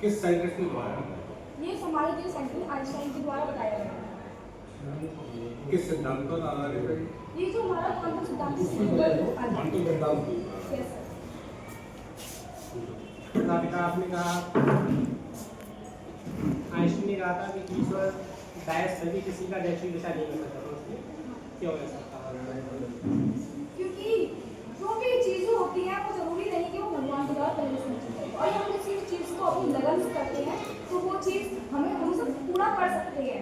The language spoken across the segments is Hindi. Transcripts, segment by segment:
किस साइंटिस्ट के द्वारा? ये हमारे जो साइंटिस्ट आइंस्टाइन के द्वारा बताया गया है। किस सिद्धांत पर आधारित है? ये जो हमारा क्वांटम सिद्धांत है क्वांटम सिद्धांत। Yes sir. पिता आपने कहा आइंस्टीन ने कहा था कि ईश्वर डायस सभी किसी का डेस्टिनी दिशा नहीं कर सकता, तो उसने क्यों ऐसा कहा? क्योंकि जो भी चीजें होती हैं वो जरूरी नहीं कि वो भगवान के द्वारा पहले से निश्चित है, और हम किसी चीज को अपनी लगन से करते हैं तो वो चीज हम सब पूरा कर सकते हैं।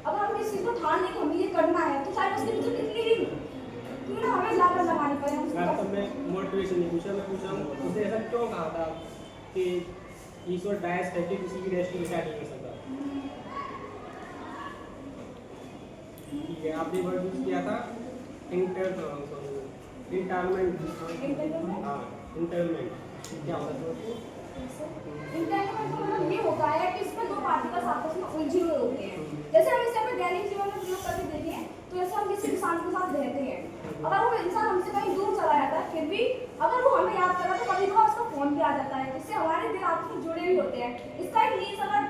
अगर हम किसी चीज को ठान लें कि हमें ये करना है तो चाहे उसके पीछे कितनी भी क्यों ना हमें लागत लगानी पड़े हम मैं तो मैं मोटिवेशन नहीं पूछा, मैं पूछा हूँ उसने ऐसा क्यों कहा था कि ईश्वर डायस करके किसी की डेस्टिनी दिशा नहीं कर सकता? ठीक है, आपने वर्ड यूज किया था इंटरमेंट। हाँ, इंटरमेंट क्या होता है? इंटरनेट का मतलब ये होता है कि इसमें दो पार्टिकल्स आपस में उलझे हुए होते हैं। जैसे हम इसे अपने दैनिक जीवन में प्रयोग करके देखें तो जैसे हम किसी इंसान के साथ रहते हैं, अगर वो इंसान हमसे कहीं दूर चला जाता है फिर भी अगर वो हमें याद कर रहा है तो कभी कभार उसका फोन भी आ जाता है, जिससे हमारे दिल आपस में जुड़े भी होते हैं। इसका एक मीन्स अगर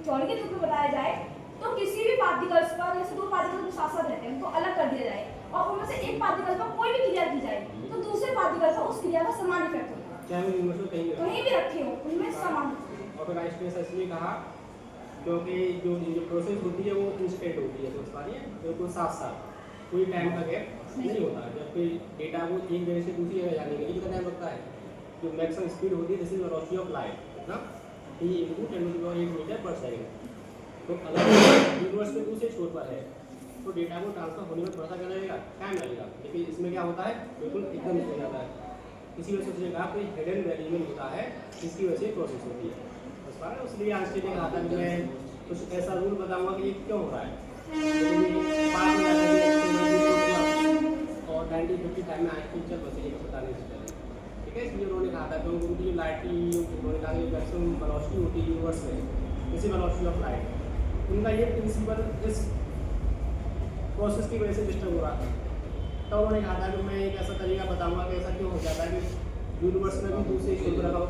थ्योरी के रूप में बताया जाए तो किसी भी पार्टिकल्स पर जैसे दो पार्टिकल्स साथ साथ रहते हैं उनको अलग कर दिया जाए और उनमें से एक पार्टिकल पर कोई भी क्रिया की जाए तो दूसरे पार्टिकल पर उस क्रिया का समान इफेक्ट होगा, चाहे वो यूनिवर्स कहीं भी रखे हो उनमें समान। और फिर आइंस्टाइन ने इसलिए कहा क्योंकि जो प्रोसेस होती है वो इंस्टेंट होती है, तो सारी बिल्कुल साथ साथ कोई टाइम का गैप नहीं होता। जब कोई डेटा को एक जगह से दूसरी जगह जाने के लिए कितना टाइम लगता है? जो मैक्सिमम स्पीड होती है this is velocity of light ना, ये इनटू 10⁸ मीटर पर सेकंड। तो अगर यूनिवर्स में दूसरे छोर पर है तो डेटा को ट्रांसफर होने में थोड़ा सा क्या लगेगा? टाइम लगेगा, लेकिन इसमें क्या होता है बिल्कुल एकदम हो जाता है। इसी वजह से उसने कहा कोई हिडन वेरिएबल होता है जिसकी वजह से प्रोसेस होती है। इसलिए आइंस्टाइन ने कहा था कि मैं कुछ ऐसा रूल बताऊंगा कि ये क्यों हो रहा है, बाद में और 1955 में आइंस्टीन चल बसे ये पता नहीं चला। ठीक है, इसलिए उन्होंने कहा था क्योंकि उनकी लाइट की उन्होंने कहा कि मैक्सिमम वेलोसिटी होती है यूनिवर्स में, इसी वेलोसिटी ऑफ लाइट। उनका ये प्रिंसिपल इस प्रोसेस की वजह से डिस्टर्ब हो रहा था। तो उन्होंने कहा था कि मैं एक ऐसा तरीका बताऊंगा कि ऐसा क्यों हो जाता है कि यूनिवर्स में भी दूसरे छोटे रखा हुआ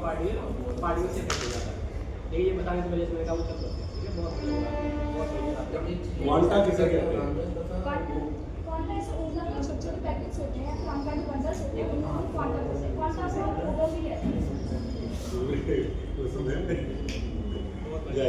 पार्टिकल से इफेक्ट हो जाता है। ये बताने की वजह से मैंने कहा वो चल सकता है। ठीक है, बहुत सही क्वांटा किसे कहते हैं? क्वांटा ऐसे ऊर्जा के छोटे पैकेट्स होते हैं, फिर हमका जो बंडल्स होते हैं उनको हम क्वांटा बोलते हैं। क्वांटा से हम फोटो भी है। उसमें बहुत बढ़िया।